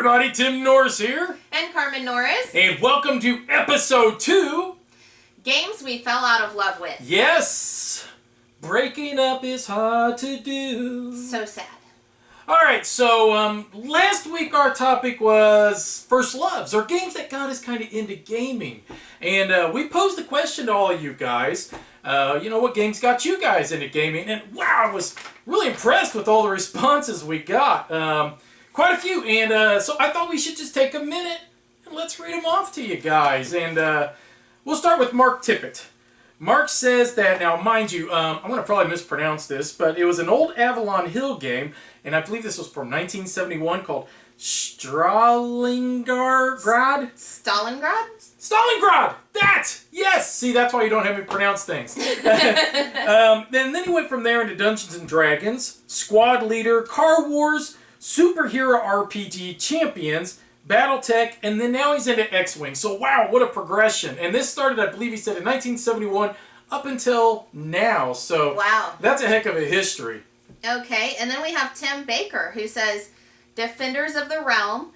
everybody, Tim Norris here. And Carmen Norris. And welcome to episode 2. Games we fell out of love with. Yes. Breaking up is hard to do. So sad. Alright, so last week our topic was first loves, or games that got us kind of into gaming. And we posed the question to all of you guys, what games got you guys into gaming? And wow, I was really impressed with all the responses we got. Quite a few, and so I thought we should just take a minute and let's read them off to you guys. And we'll start with Mark Tippett. Mark says that, now mind you, I'm going to probably mispronounce this, but it was an old Avalon Hill game, and I believe this was from 1971 called Stalingrad? Stalingrad? Stalingrad! That! Yes! See, that's why you don't have me pronounce things. Then he went from there into Dungeons & Dragons, Squad Leader, Car Wars, Superhero RPG Champions, Battletech, and then now he's into X-Wing. So wow, what a progression. And this started, I believe he said, in 1971 up until now. So wow, that's a heck of a history. Okay, and then we have Tim Baker who says, Defenders of the Realm.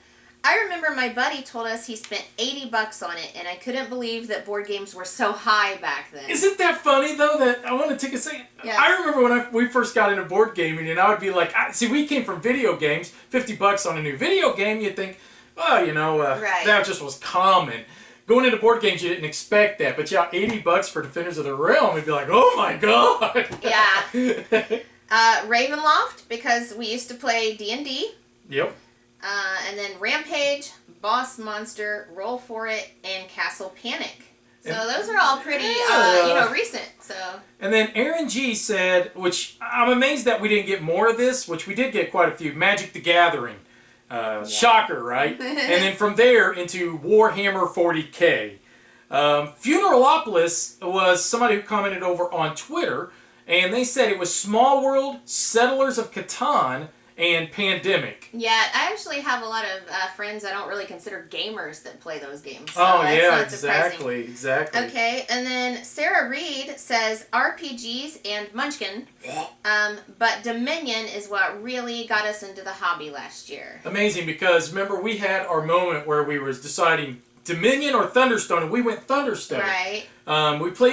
I remember my buddy told us he spent $80 on it, and I couldn't believe that board games were so high back then. Isn't that funny, though, that I want to take a second? Yeah. I remember when we first got into board gaming, and I would be like, see, we came from video games, $50 on a new video game, you'd think, well, right. That just was common. Going into board games, you didn't expect that, but yeah, $80 for Defenders of the Realm, it'd be like, oh my god! Yeah. Ravenloft, because we used to play D&D. Yep. And then Rampage, Boss Monster, Roll For It, and Castle Panic. So those are all pretty, recent. So. And then Aaron G said, which I'm amazed that we didn't get more of this, which we did get quite a few, Magic the Gathering. Shocker, right? And then from there into Warhammer 40K. Funeralopolis was somebody who commented over on Twitter, and they said it was Small World, Settlers of Catan, and Pandemic. Yeah, I actually have a lot of friends I don't really consider gamers that play those games. So oh yeah, exactly. Okay, and then Sarah Reed says RPGs and Munchkin, but Dominion is what really got us into the hobby last year. Amazing, because remember we had our moment where we was deciding Dominion or Thunderstone, and we went Thunderstone. Right.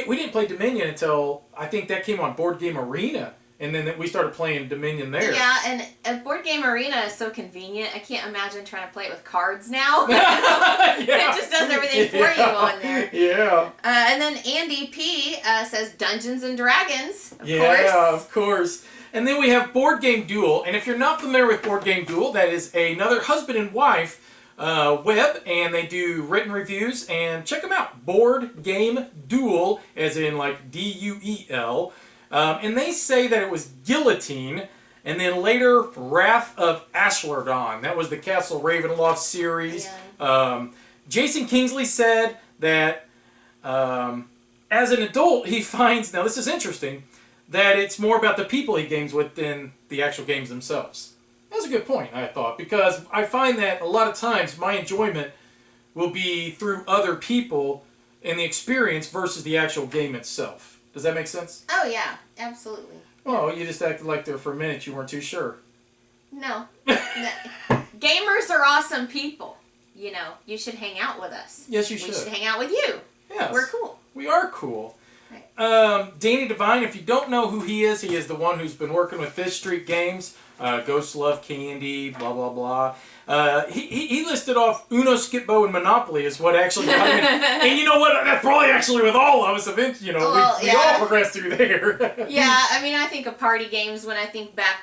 We didn't play Dominion until I think that came on Board Game Arena. And then we started playing Dominion there. Yeah, and a Board Game Arena is so convenient. I can't imagine trying to play it with cards now. Yeah. It just does everything for you on there. Yeah. And then Andy P. Says Dungeons and Dragons, of course. Yeah, of course. And then we have Board Game Duel. And if you're not familiar with Board Game Duel, that is another husband and wife web, and they do written reviews. And check them out. Board Game Duel, as in like D-U-E-L. And they say that it was Guillotine, and then later Wrath of Ashlardon. That was the Castle Ravenloft series. Yeah. Jason Kingsley said that as an adult he finds, now this is interesting, that it's more about the people he games with than the actual games themselves. That's a good point, I thought, because I find that a lot of times my enjoyment will be through other people and the experience versus the actual game itself. Does that make sense? Oh, yeah. Absolutely. Well, you just acted like there for a minute you weren't too sure. No. Gamers are awesome people. You should hang out with us. Yes, you should. We should hang out with you. Yes. We're cool. We are cool. Right. Danny Devine, if you don't know who he is the one who's been working with Fifth Street Games, Ghost Love Candy, blah, blah, blah. He listed off Uno, Skip-Bo, and Monopoly as what actually got him in. And you know what? That's probably actually with all of us. We all progressed through there. Yeah, I mean, I think of party games when I think back,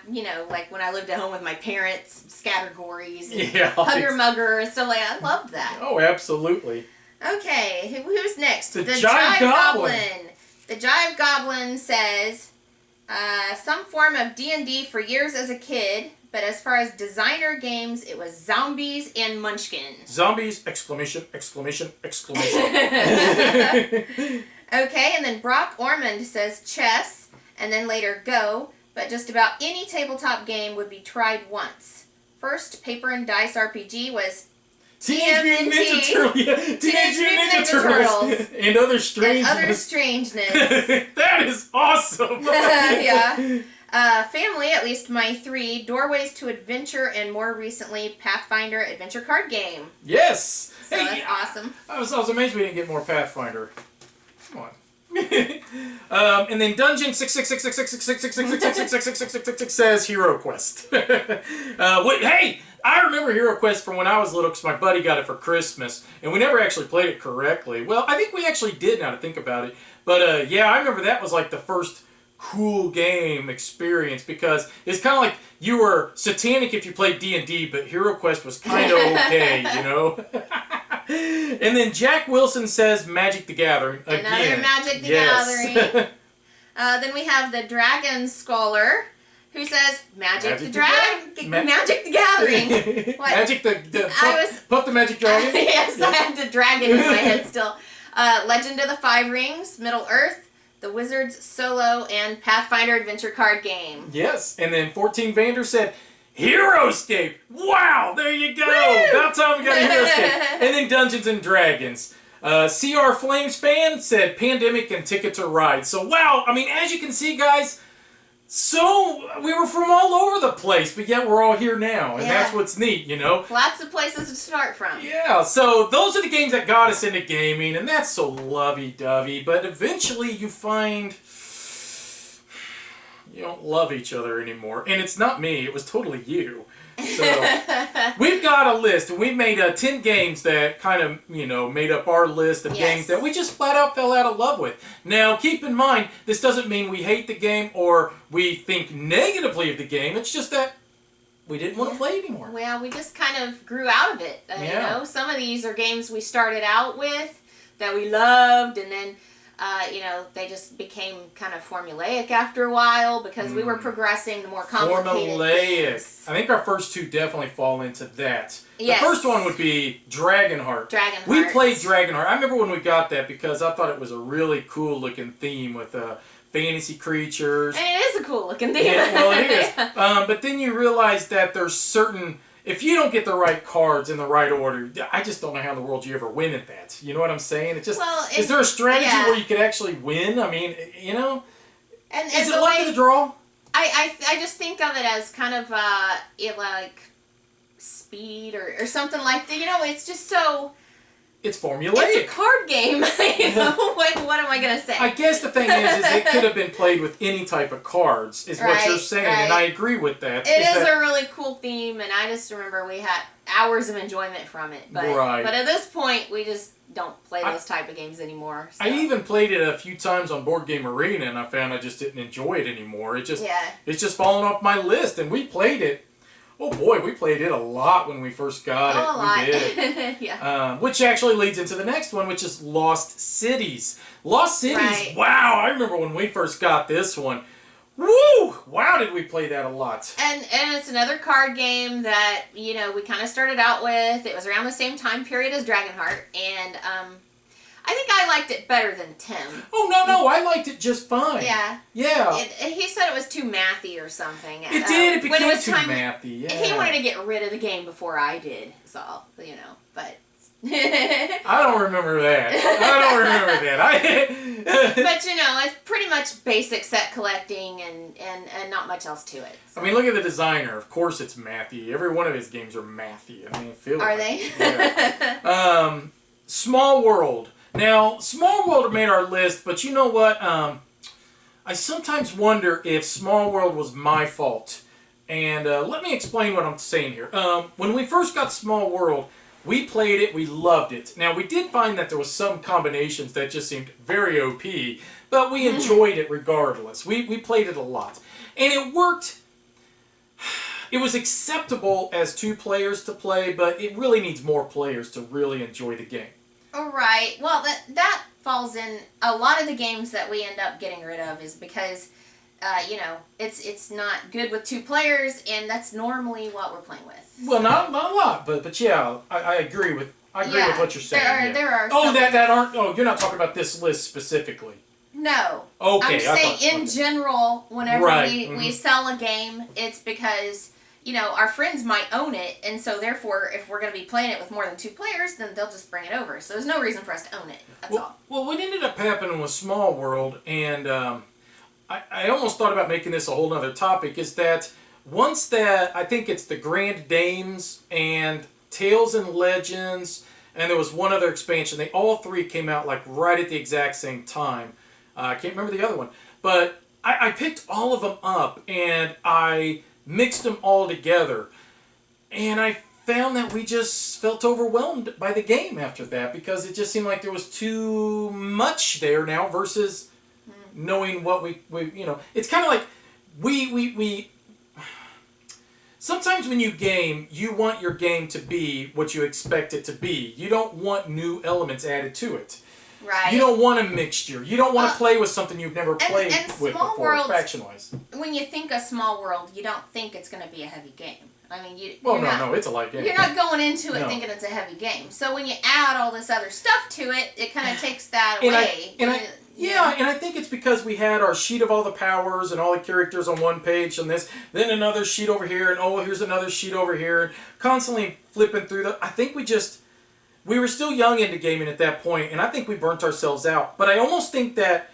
like when I lived at home with my parents, Scattergories, and Hugger Mugger, and stuff like that. I loved that. Oh, absolutely. Okay, who's next? The Jive Goblin. The Jive Goblin says, some form of D&D for years as a kid, but as far as designer games, it was Zombies and Munchkin. Zombies, exclamation, exclamation, exclamation. Okay, and then Brock Ormond says chess, and then later Go, but just about any tabletop game would be tried once. First paper and dice RPG was Teenage Mutant Ninja Turtles. Yeah. Teenage Mutant Ninja Turtles. And other strangeness. And other strangeness. That is awesome. Yeah. Family, at least my 3, Doorways to Adventure, and more recently, Pathfinder Adventure Card Game. Yes! So that's awesome. I was amazed we didn't get more Pathfinder. Come on. And then Dungeon 666666666666666 says Hero Quest. Hey, I remember Hero Quest from when I was little because my buddy got it for Christmas, and we never actually played it correctly. Well, I think we actually did now to think about it. But yeah, I remember that was like the first cool game experience because it's kind of like you were satanic if you played D&D, but Hero Quest was kind of okay, you know? And then Jack Wilson says Magic the Gathering again. Another Magic the Gathering. Then we have the Dragon Scholar, who says Magic the Gathering. What? Magic Puff the Magic Dragon? Yes, I had the dragon in my head still. Legend of the Five Rings, Middle Earth, the Wizards Solo, and Pathfinder Adventure Card Game. Yes, and then 14 Vander said Heroescape. Wow, there you go. Woo! About time we got a Heroescape. And then Dungeons and Dragons. CR Flames fan said Pandemic and Ticket to Ride. So wow, I mean, as you can see, guys, so we were from all over the place, but yet we're all here now, and that's what's neat, you know? Lots of places to start from. Yeah, so those are the games that got us into gaming, and that's so lovey-dovey, but eventually you find you don't love each other anymore. And it's not me, it was totally you. So we've got a list, and we made 10 games that kind of, you know, made up our list of games that we just flat out fell out of love with. Now, keep in mind, this doesn't mean we hate the game or we think negatively of the game. It's just that we didn't want to play anymore. Well, we just kind of grew out of it. You know, some of these are games we started out with that we loved, and then you know, they just became kind of formulaic after a while because we were progressing to more complicated things. I think our first two definitely fall into that. Yes. The first one would be Dragonheart. We played Dragonheart. I remember when we got that because I thought it was a really cool looking theme with fantasy creatures. And it is a cool looking theme. Yeah, well, it is. But then you realize that there's certain... If you don't get the right cards in the right order, I just don't know how in the world you ever win at that. You know what I'm saying? It's just, is there a strategy where you could actually win? I mean, you know? Is it luck of the draw? I just think of it as kind of like speed or something like that. You know, it's just so... It's formulaic. It's a card game. You know? What am I going to say? I guess the thing is it could have been played with any type of cards, is what you're saying, and I agree with that. It is a really cool theme, and I just remember we had hours of enjoyment from it. But, but at this point, we just don't play those type of games anymore. So. I even played it a few times on Board Game Arena, and I found I just didn't enjoy it anymore. It's just fallen off my list, and we played it. Oh boy, we played it a lot when we first got it. A lot. We did. Which actually leads into the next one, which is Lost Cities. Lost Cities, wow, I remember when we first got this one. Woo! Wow, did we play that a lot. And it's another card game that, you know, we kind of started out with. It was around the same time period as Dragonheart, and I think I liked it better than Tim. Oh, no, I liked it just fine. Yeah. Yeah. He said it was too mathy or something. It did, it became too mathy, yeah. He wanted to get rid of the game before I did, so, you know, but... I don't remember that. But, you know, it's pretty much basic set collecting and not much else to it. So. I mean, look at the designer. Of course it's mathy. Every one of his games are mathy. I mean, Are they? Yeah. Small World. Now, Small World made our list, but you know what? I sometimes wonder if Small World was my fault. And let me explain what I'm saying here. When we first got Small World, we played it, we loved it. Now, we did find that there was some combinations that just seemed very OP, but we enjoyed it regardless. We played it a lot. And it worked. It was acceptable as 2 players to play, but it really needs more players to really enjoy the game. All right. Well, that falls in a lot of the games that we end up getting rid of is because, you know, it's not good with 2 players, and that's normally what we're playing with. So. Well, not a lot, but yeah, I agree with what you're saying. There are. Oh, that aren't. Oh, you're not talking about this list specifically. No. Okay. I'm saying in general, whenever we sell a game, it's because, you know, our friends might own it, and so therefore, if we're going to be playing it with more than 2 players, then they'll just bring it over. So there's no reason for us to own it. That's all. Well, what ended up happening with Small World, and I almost thought about making this a whole nother topic, is that once that, I think it's the Grand Dames and Tales and Legends, and there was one other expansion, they all three came out like right at the exact same time. I can't remember the other one. But I picked all of them up and I mixed them all together. And I found that we just felt overwhelmed by the game after that, because it just seemed like there was too much there now versus knowing what we it's kind of like we sometimes when you game, you want your game to be what you expect it to be. You don't want new elements added to it. Right. You don't want a mixture. You don't want to play with something you've never played with before, faction-wise. When you think a small world, you don't think it's going to be a heavy game. I mean, no, it's a light game. You're not going into it thinking it's a heavy game. So when you add all this other stuff to it, it kind of takes that away. And I think it's because we had our sheet of all the powers and all the characters on one page and this, then another sheet over here, and here's another sheet over here, and constantly flipping through I think we were still young into gaming at that point, and I think we burnt ourselves out. But I almost think that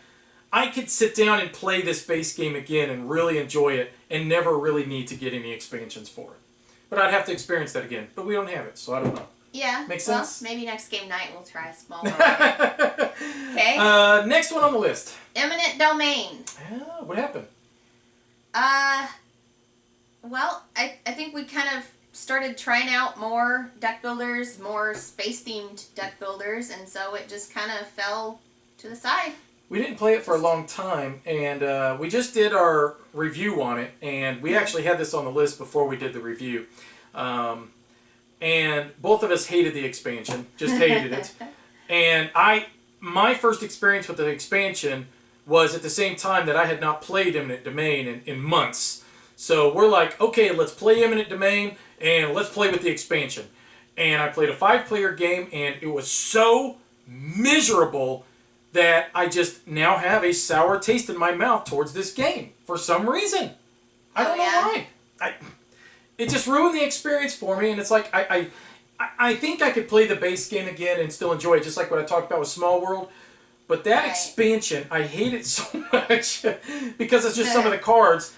I could sit down and play this base game again and really enjoy it and never really need to get any expansions for it. But I'd have to experience that again. But we don't have it, so I don't know. Yeah. Makes sense? Maybe next game night we'll try a small world. Okay. Next one on the list. Eminent Domain. What happened? Well, I think we kind of started trying out more deck builders, more space-themed deck builders, and so it just kind of fell to the side. We didn't play it for a long time, and we just did our review on it, and we actually had this on the list before we did the review. And both of us hated the expansion, just hated it. And my first experience with the expansion was at the same time that I had not played Eminent Domain in months. So we're like, okay, let's play Eminent Domain, and let's play with the expansion. And I played a 5-player game, and it was so miserable that I just now have a sour taste in my mouth towards this game for some reason. I don't know why. It just ruined the experience for me, and it's like I think I could play the base game again and still enjoy it, just like what I talked about with Small World. But that expansion, I hate it so much because it's just some of the cards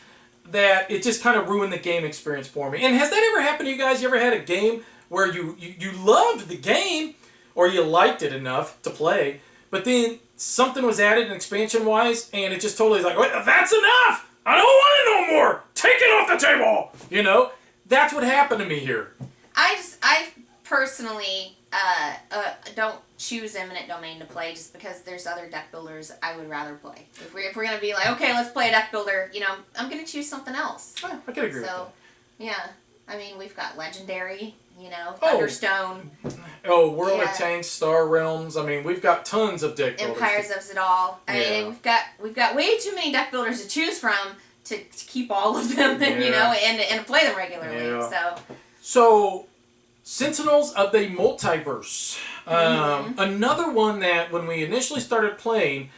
that it just kind of ruined the game experience for me. And has that ever happened to you guys? You ever had a game where you loved the game or you liked it enough to play, but then something was added expansion-wise, and it just totally is like, wait, that's enough! I don't want it no more! Take it off the table! You know? That's what happened to me here. I personally don't choose Eminent Domain to play just because there's other deck builders I would rather play. If we're going to be like, okay, let's play a deck builder, I'm going to choose something else. I can agree with that. Yeah. I mean, we've got Legendary, Thunderstone. World of Tanks, Star Realms. I mean, we've got tons of deck builders. Empires of Zedal. I mean, we've got way too many deck builders to choose from to keep all of them, and play them regularly. Yeah. So, Sentinels of the Multiverse. Another one that when we initially started playing,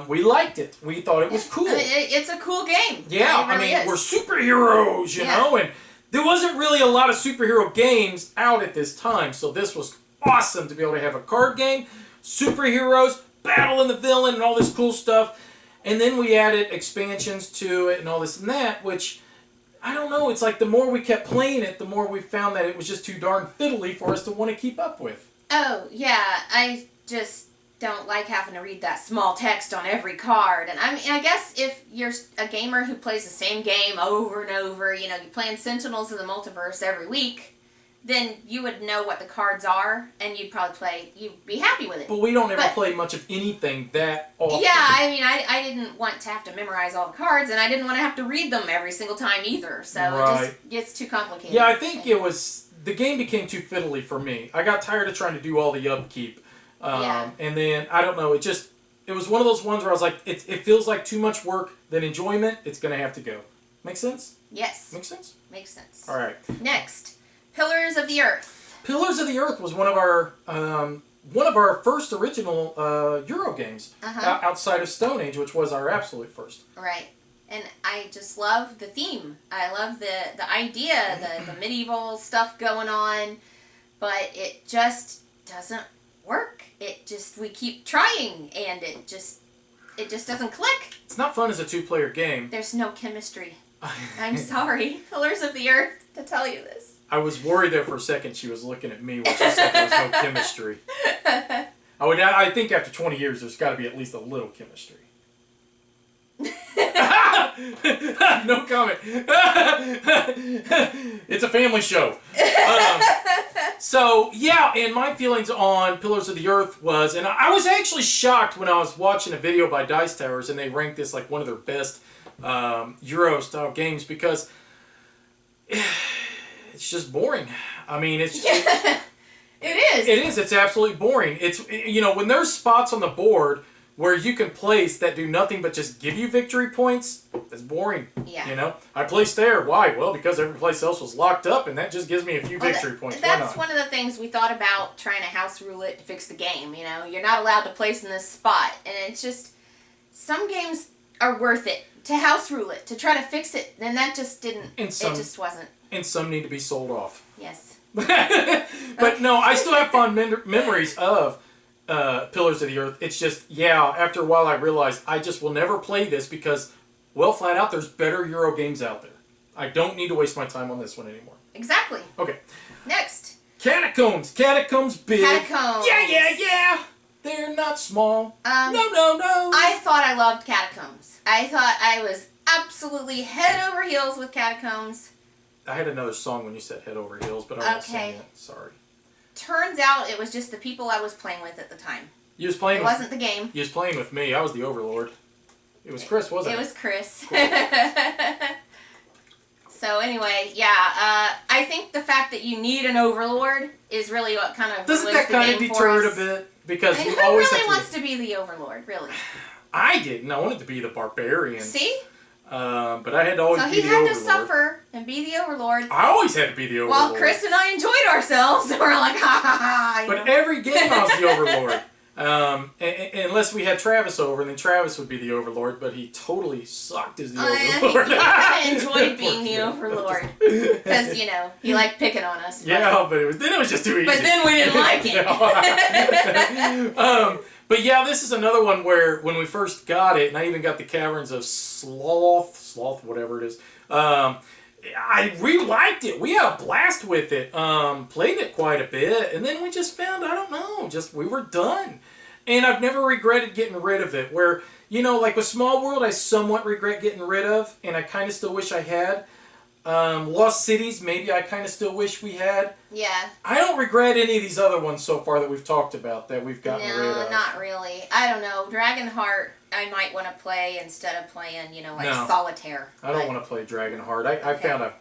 we liked it. We thought it was cool. It's a cool game. Yeah, we're superheroes, you know, and there wasn't really a lot of superhero games out at this time, so this was awesome to be able to have a card game, superheroes, battling the villain, and all this cool stuff. And then we added expansions to it and all this and that, which, I don't know, it's like the more we kept playing it, the more we found that it was just too darn fiddly for us to want to keep up with. Oh, yeah, I just don't like having to read that small text on every card. And I guess if you're a gamer who plays the same game over and over, you're playing Sentinels of the Multiverse every week, then you would know what the cards are, and you'd be happy with it. But we don't ever play much of anything that often. Yeah, I didn't want to have to memorize all the cards, and I didn't want to have to read them every single time either, so it just gets too complicated. Yeah, I think the game became too fiddly for me. I got tired of trying to do all the upkeep. And then, I don't know, it was one of those ones where I was like, it feels like too much work than enjoyment, it's going to have to go. Make sense? Yes. Make sense? Makes sense. All right. Next, Pillars of the Earth. Pillars of the Earth was one of our first original Euro games outside of Stone Age, which was our absolute first. Right. And I just love the theme. I love the idea, the medieval stuff going on, but it just doesn't work. We keep trying, and it it just doesn't click. It's not fun as a 2-player game. There's no chemistry. I'm sorry, Pillars of the Earth, to tell you this. I was worried there for a second she was looking at me when she said there was no chemistry. I think after 20 years there's got to be at least a little chemistry. No comment. It's a family show. So, yeah, and my feelings on Pillars of the Earth was, and I was actually shocked when I was watching a video by Dice Towers and they ranked this like one of their best Euro-style games because it's just boring. I mean, it's... It is. It is. It's absolutely boring. It's, you know, when there's spots on the board where you can place that do nothing but just give you victory points, that's boring. Yeah. You know? I placed there. Why? Well, because every place else was locked up, and that just gives me a few victory points. That's one of the things we thought about trying to house rule it to fix the game, you know? You're not allowed to place in this spot, and it's just... Some games are worth it to house rule it, to try to fix it, and that just didn't... It just wasn't. And some need to be sold off. Yes. But no, I still have fond memories of Pillars of the Earth. It's just, yeah, after a while I realized I just will never play this because, well, flat out, there's better Euro games out there. I don't need to waste my time on this one anymore. Exactly. Okay. Next. Catacombs. Catacombs big. Catacombs. Yeah. They're not small. No. I thought I loved Catacombs. I thought I was absolutely head over heels with Catacombs. I had another song when you said head over heels, but I won't sing it. Sorry. Turns out it was just the people I was playing with at the time. You was playing. It wasn't the game. You was playing with me. I was the overlord. It was Chris, wasn't it? It was Chris. Cool. So anyway, yeah, I think the fact that you need an overlord is really what kind of doesn't that kind of deter it a bit? Because and you who always really have to wants to be the overlord, really? I didn't. I wanted to be the barbarian. See? But I had to always be the overlord. So he had to suffer and be the overlord. I always had to be the overlord. While Chris and I enjoyed ourselves. We're like, ha ha ha. But every game I was the overlord. Unless we had Travis over, and then Travis would be the overlord, but he totally sucked as the overlord. I enjoyed being the overlord. Because, you know, he liked picking on us. Yeah, but then it was just too easy. But then we didn't like it. But yeah, this is another one where when we first got it, and I even got the Caverns of Sloth, whatever it is, I really liked it. We had a blast with it. Played it quite a bit, and then we just found, I don't know, we were done. And I've never regretted getting rid of it. Where, you know, like with Small World, I somewhat regret getting rid of, and I kind of still wish I had. Lost Cities, maybe I kind of still wish we had. Yeah. I don't regret any of these other ones so far that we've talked about that we've gotten rid of. No, not really. I don't know. Dragonheart, I might want to play instead of playing, you know, like Solitaire. I don't want to play Dragonheart. I found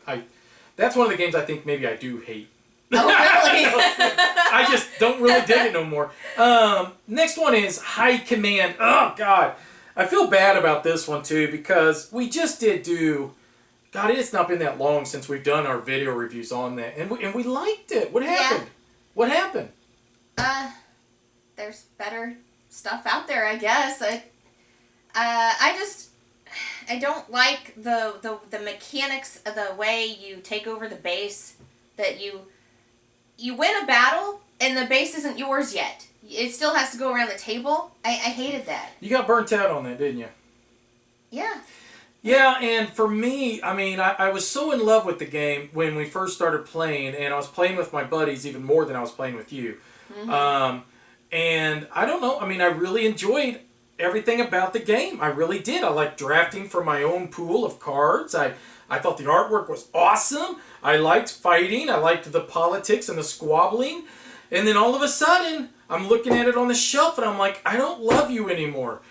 that's one of the games I think maybe I do hate. Oh, really? I just don't really dig it no more. Next one is High Command. Oh, God. I feel bad about this one, too, because we just did do... God, it's not been that long since we've done our video reviews on that. And we liked it. What happened? Yeah. What happened? There's better stuff out there, I guess. I don't like the mechanics of the way you take over the base. That you win a battle and the base isn't yours yet. It still has to go around the table. I hated that. You got burnt out on that, didn't you? Yeah. Yeah, and for me, I mean, I was so in love with the game when we first started playing, and I was playing with my buddies even more than I was playing with you. Mm-hmm. And I don't know, I mean, I really enjoyed everything about the game. I really did. I liked drafting from my own pool of cards. I thought the artwork was awesome. I liked fighting. I liked the politics and the squabbling. And then all of a sudden, I'm looking at it on the shelf, and I'm like, I don't love you anymore.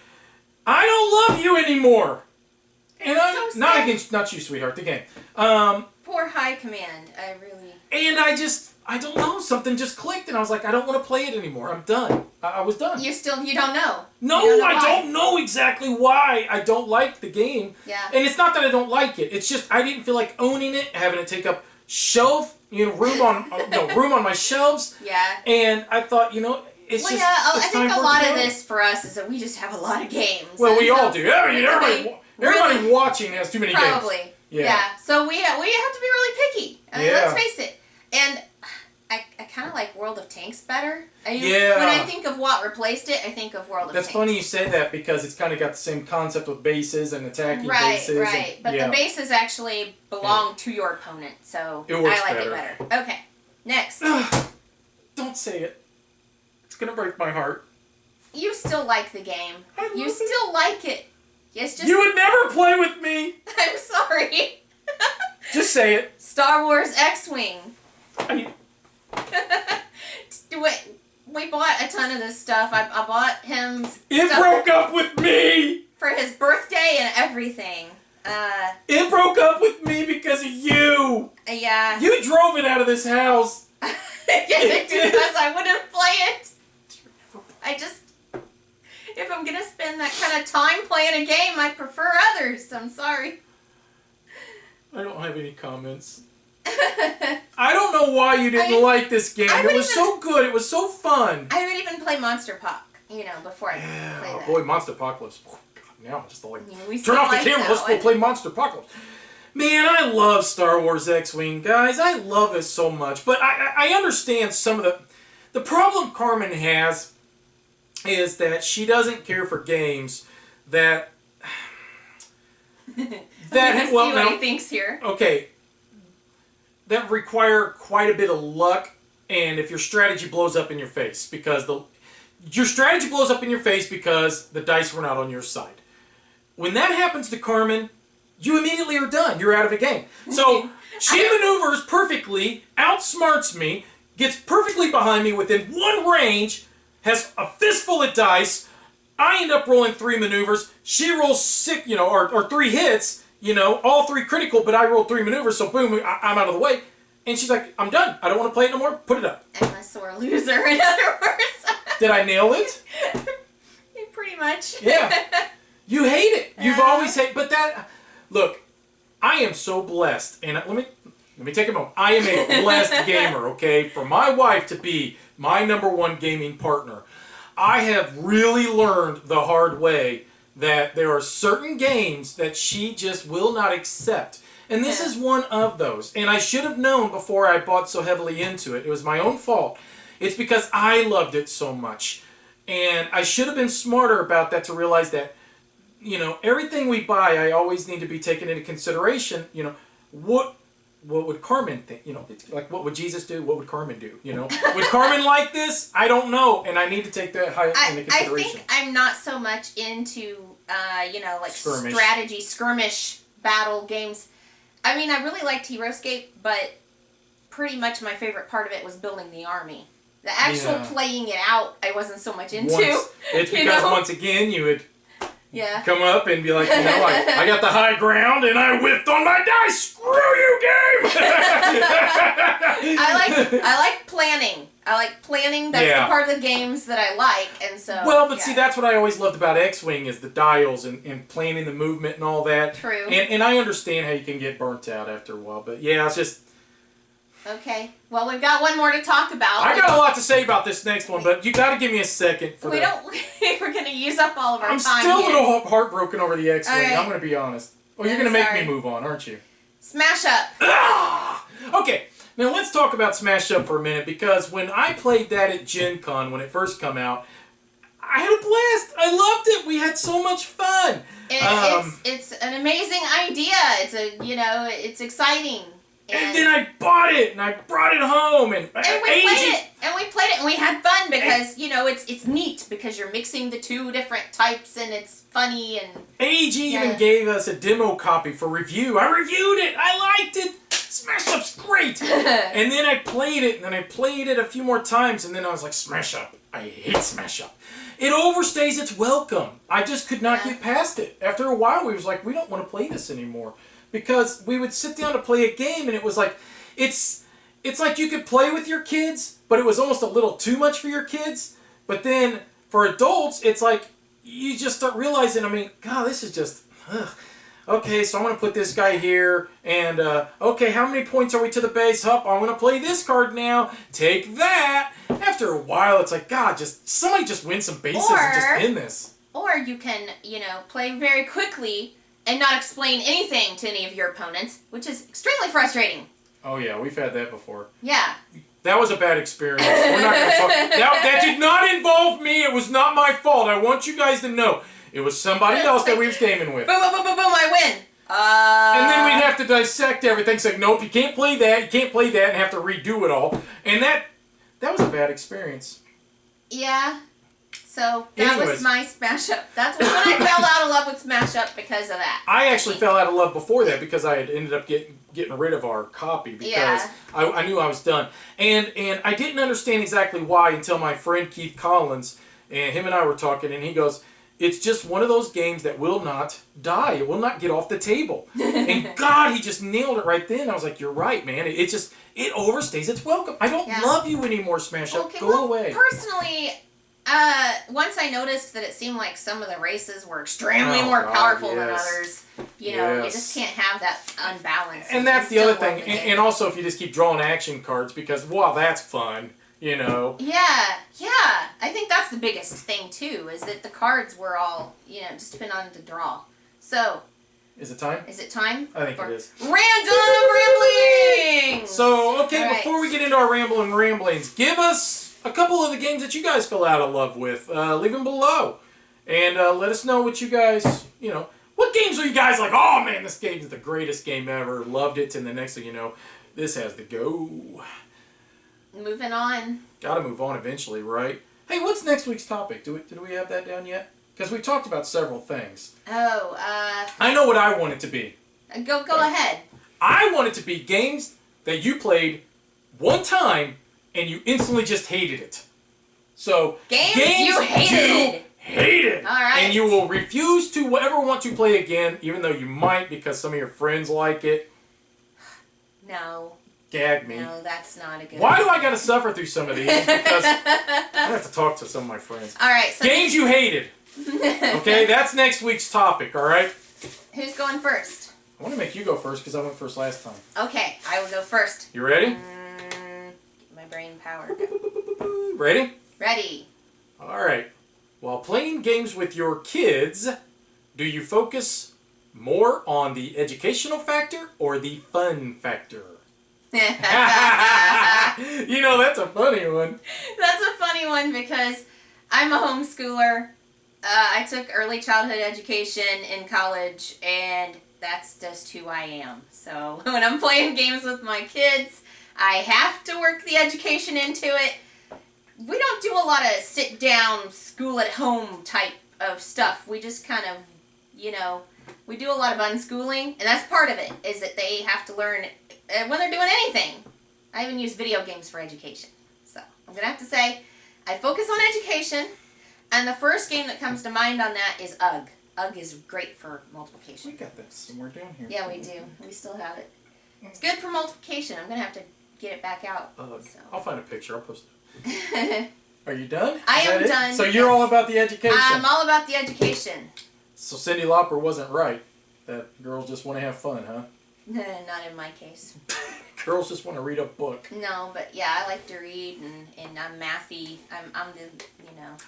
I don't love you anymore. And I'm so not you, sweetheart, the game. Poor High Command, I really... And I don't know, something just clicked, and I was like, I don't want to play it anymore. I'm done. I was done. You don't know? No, I don't know exactly why I don't like the game. Yeah. And it's not that I don't like it. It's just I didn't feel like owning it, having it take up room on my shelves. Yeah. And I thought, it's well, just. Yeah, I it's think time a for lot it to of go. this for us is that we just have a lot of games. Well, we all do. I mean, everybody watching has too many games. Probably. Yeah. So we have to be really picky. I mean, let's face it. And I kind of like World World of Tanks better. Yeah. When I think of what replaced it, I think of World of Tanks. That's funny you say that because it's kind of got the same concept with bases and attacking bases. Right. But the bases actually belong to your opponent, so it works I like better. it better. Okay, next. Don't say it. It's going to break my heart. You still like the game. You still like it. It's just... You would never play with me. I'm sorry. Just say it. Star Wars X-Wing. We bought a ton of this stuff. I bought him It stuff broke up with me. for his birthday and everything. It broke up with me because of you. Yeah. You drove it out of this house. Because I wouldn't play it. I just... If I'm going to spend that kind of time playing a game, I prefer others. I'm sorry. I don't have any comments. I don't know why you didn't like this game. It was so good. It was so fun. I would even play Monster Puck, before I play that. Boy, Monster Apocalypse. Now I'm just like, we turn off the like camera. Let's go play Monster Apocalypse. Man, I love Star Wars X-Wing, guys. I love it so much. But I understand some of the problem Carmen has is that she doesn't care for games that see what he thinks here. Okay, that require quite a bit of luck, and if your strategy blows up in your face because your strategy blows up in your face because the dice were not on your side. When that happens to Carmen, you immediately are done. You're out of a game. So she maneuvers perfectly, outsmarts me, gets perfectly behind me within one range, has a fistful of dice. I end up rolling 3 maneuvers. She rolls 6, or 3 hits, all 3 critical, but I rolled 3 maneuvers, so boom, I'm out of the way. And she's like, I'm done. I don't want to play it no more. Put it up. I'm a sore loser, in other words. Did I nail it? Pretty much. Yeah. You hate it. You've always hated, but look, I am so blessed, and let me take a moment. I am a blessed gamer, okay? For my wife to be my #1 gaming partner, I have really learned the hard way that there are certain games that she just will not accept. And this is one of those. And I should have known before I bought so heavily into it. It was my own fault. It's because I loved it so much. And I should have been smarter about that to realize that, everything we buy, I always need to be taken into consideration. What would Carmen think? It's like, what would Jesus do? What would Carmen do? Would Carmen like this? I don't know, and I need to take that into consideration. I think I'm not so much into, strategy, skirmish, battle games. I mean, I really liked HeroScape, but pretty much my favorite part of it was building the army. The actual playing it out, I wasn't so much into. It's because once again, you would come up and be like, I got the high ground and I whiffed on my dice. Screw you, game! I like planning. That's the part of the games that I like, and so... Well, but see, that's what I always loved about X-Wing is the dials and planning the movement and all that. True. And I understand how you can get burnt out after a while, but yeah, it's just... Okay. Well, we've got one more to talk about. I got a lot to say about this next one, but you got to give me a second for that. We're going to use up all of our time. I'm still a little heartbroken over the X-Wing. Right. I'm going to be honest. Well, you're going to make me move on, aren't you? Smash Up. Okay. Now let's talk about Smash Up for a minute, because when I played that at Gen Con when it first came out, I had a blast. I loved it. We had so much fun. It's an amazing idea. It's exciting. And then I bought it, and I brought it home, and we played it, and we had fun because, it's neat because you're mixing the 2 different types, and it's funny, and... AG even gave us a demo copy for review. I reviewed it. I liked it. Smash Up's great. And then I played it, and then I played it a few more times, and then I was like, Smash Up. I hate Smash Up. It overstays its welcome. I just could not get past it. After a while, we was like, we don't want to play this anymore. Because we would sit down to play a game, and it was like, it's like you could play with your kids, but it was almost a little too much for your kids. But then for adults, it's like you just start realizing, God, this is just, okay, so I'm going to put this guy here, and okay, how many points are we to the base? I'm going to play this card now. Take that. After a while, it's like, God, somebody just win some bases and just end this. Or you can, play very quickly and not explain anything to any of your opponents, which is extremely frustrating. Oh, yeah, we've had that before. Yeah. That was a bad experience. We're not going to talk. That did not involve me. It was not my fault. I want you guys to know. It was somebody else that we was gaming with. Boom, boom, boom, boom, boom, I win. And then we'd have to dissect everything. Say, nope, you can't play that. You can't play that, and have to redo it all. And that was a bad experience. Yeah. So that Anyways. was my Smash Up. That's when I fell out of love with Smash Up because of that. I actually fell out of love before that because I had ended up getting rid of our copy because I knew I was done. And I didn't understand exactly why until my friend Keith Collins and him and I were talking, and he goes, it's just one of those games that will not die. It will not get off the table. And God, he just nailed it right then. I was like, you're right, man. It overstays its welcome. I don't love you anymore, Smash Up. Okay, Go away. Personally, once I noticed that it seemed like some of the races were extremely more powerful than others, you just can't have that unbalance. And that's the other thing. And also if you just keep drawing action cards because, wow, that's fun. Yeah. I think that's the biggest thing too, is that the cards were all, just depend on the draw. So. Is it time? Is it time? I think it is. Random ramblings! So, okay, before we get into our ramblings, give us a couple of the games that you guys fell out of love with. Leave them below. And let us know what you guys, what games are you guys like, oh man, this game is the greatest game ever, loved it, and the next thing you know, this has to go. Moving on. Gotta move on eventually, right? Hey, what's next week's topic? Did we have that down yet? Because we talked about several things. Oh, I know what I want it to be. Go ahead. I want it to be games that you played one time and you instantly just hated it. So, games you hated. Hated. All right. And you will refuse to ever want to play again, even though you might because some of your friends like it. No. Gag me. No, that's not a good Why do I got to suffer through some of these? Because I have to talk to some of my friends. All right. So games you hated. Okay, that's next week's topic, all right? Who's going first? I want to make you go first because I went first last time. Okay, I will go first. You ready? Get my brain power. Ready? Ready. All right. While playing games with your kids, do you focus more on the educational factor or the fun factor? That's a funny one. That's a funny one because I'm a homeschooler. I took early childhood education in college, and that's just who I am. So when I'm playing games with my kids, I have to work the education into it. We don't do a lot of sit-down, school-at-home type of stuff. We just kind of, we do a lot of unschooling, and that's part of it, is that they have to learn when they're doing anything. I even use video games for education. So I'm going to have to say I focus on education, and the first game that comes to mind on that is UGG. UGG is great for multiplication. We got that somewhere down here. Yeah, we do. We still have it. It's good for multiplication. I'm going to have to get it back out. UGG. So. I'll find a picture. I'll post it. Are you done? I am done. So you're all about the education. I'm all about the education. So Cyndi Lauper wasn't right. That girls just want to have fun, huh? Not in my case. Girls just want to read a book. No, but yeah, I like to read, and I'm mathy. I'm the,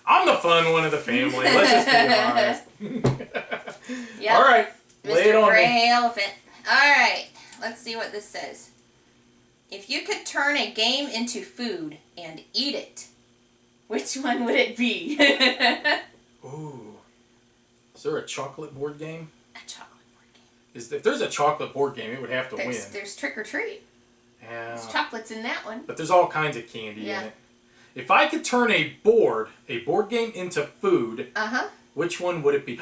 I'm the fun one of the family. Let's just be honest. Yep. All right. Lay it on me. GreyElephant. All right. Let's see what this says. If you could turn a game into food and eat it, which one would it be? Ooh. Is there a chocolate board game? A chocolate board game. If there's a chocolate board game, it would have to win. There's Trick or Treat. Yeah. There's chocolates in that one. But there's all kinds of candy in it. If I could turn a board game into food, which one would it be?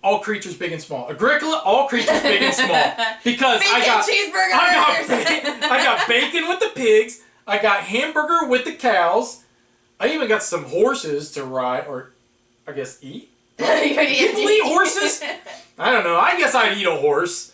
All creatures big and small. Agricola, all creatures big and small. Because cheeseburgers. I got bacon with the pigs. I got hamburger with the cows. I even got some horses to ride, or I guess eat. People eat horses? I don't know. I guess I'd eat a horse.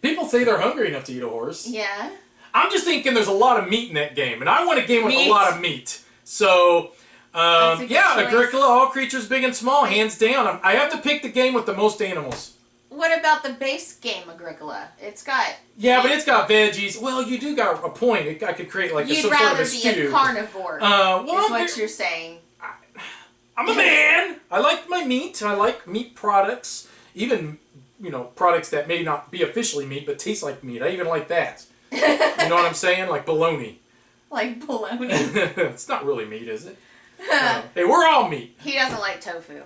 People say they're hungry enough to eat a horse. Yeah. I'm just thinking there's a lot of meat in that game, and I want a game with a lot of meat. So, Agricola, all creatures big and small, hands down. I have to pick the game with the most animals. What about the base game, Agricola? It's got... Yeah, but it's got veggies. Well, you do got a point. I could create like some sort of a stew. You'd rather be a carnivore, is what you're saying. I'm a man. I like my meat. I like meat products. Even, products that may not be officially meat, but taste like meat. I even like that. You know what I'm saying? Like bologna. Like bologna. It's not really meat, is it? Hey, we're all meat. He doesn't like tofu.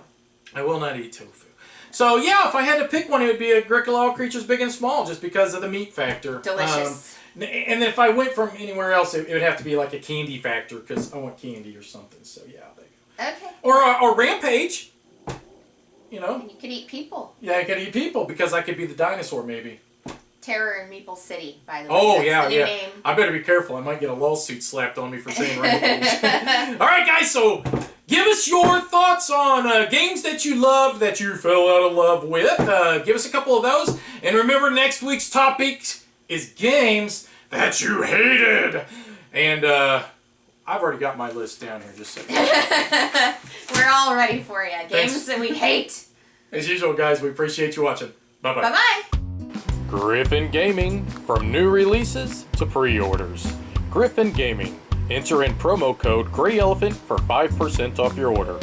I will not eat tofu. So yeah, if I had to pick one, it would be a GreyElephant Creatures Big and Small, just because of the meat factor. Delicious. And then if I went from anywhere else, it would have to be like a candy factor, because I want candy or something. So yeah, there you go. Okay. Or Rampage. You know. And you could eat people. Yeah, I could eat people, because I could be the dinosaur maybe. Terror in Meeple City, by the way. Oh, That's yeah, the new yeah. name. I better be careful. I might get a lawsuit slapped on me for saying Rampage. All right, guys, so give us your thoughts on games that you loved, that you fell out of love with. Give us a couple of those. And remember, next week's topic is games that you hated. And I've already got my list down here, just so you know. We're all ready for you. Games Thanks. that we hate. As usual, guys, we appreciate you watching. Bye-bye. Bye-bye. Griffin Gaming, from new releases to pre-orders. Griffin Gaming. Enter in promo code GreyElephant for 5% off your order.